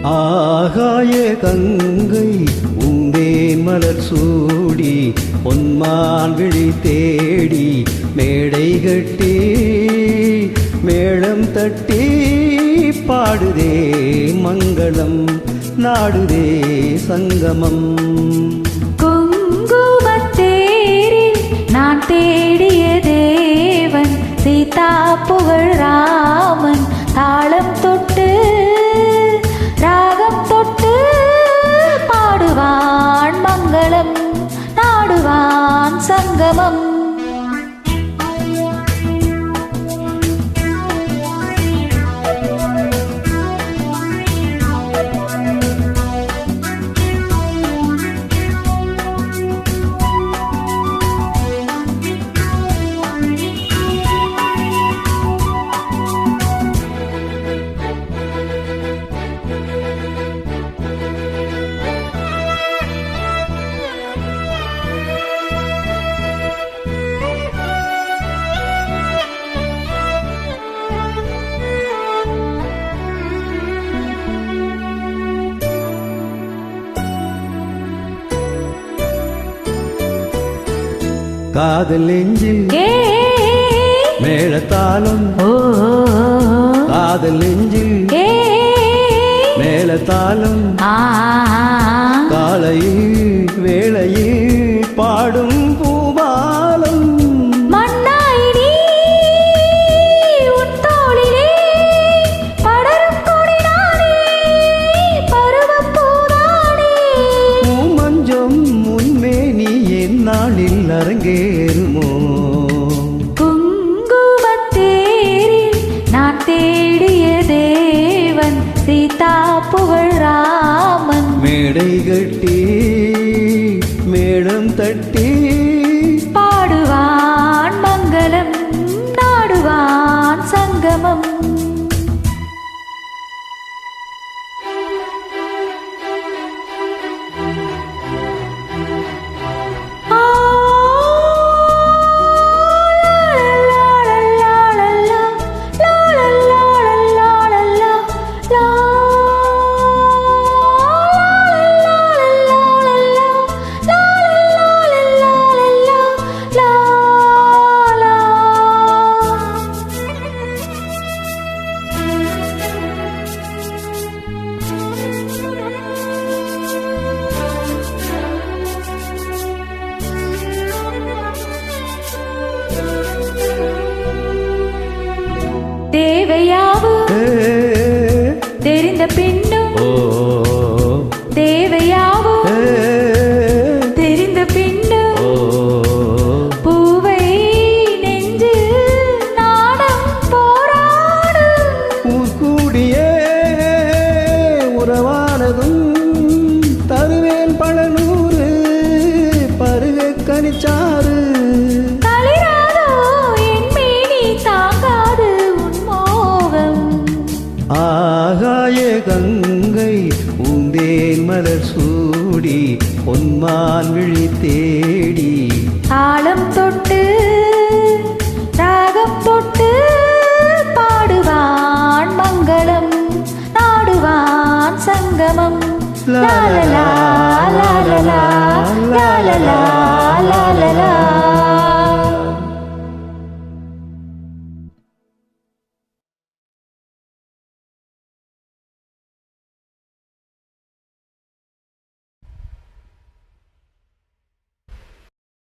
ஆகாய கங்கை உந்தேன் மலர் சூடி பொன்மான் விழி தேடி மேடை கட்டி மேளம் தட்டி பாடுதே மங்களம் நாடுதே சங்கமம். குங்குமத்தேரில் நான் தேடிய தேவன் சீதா புகழ் ராமன் தாளம் தொட்டு ராகம் தொட்டு பாடுவான் மங்களம் நாடுவான் சங்கமம். காதல் நெஞ்சில் மேளதாளம் காதல் நெஞ்சில் மேளதாளம் காலையில் வேளையில் பாடும் பூபாலம். பூமஞ்சம் முன்மே நீ என் நாளில் அரங்கேறுமோ. குங்குமத்தேரில் நான் தேடிய தேவன் சீதா புகழ் ராமன் மேடை கட்டி மேளம் தட்டி பாடுவான் மங்களம் நாடுவான் சங்கமம். தேவையாவும் தெரிந்த பின்னும் தேவையாவும் தெரிந்த பின்னும் பூவை நெஞ்சு நாடம் போராடு. கூடிய உறவானதும் தருவேன் பல நூறு பருக கனிச்சாறு. ஆகாய கங்கை உந்தேன் மலர் சூடி பொன்மான் விழி தேடி தாளம் தொட்டு ராகம் தொட்டு பாடுவான் மங்களம் நாடுவான் சங்கமம். லாலலா லாலலா லாலலா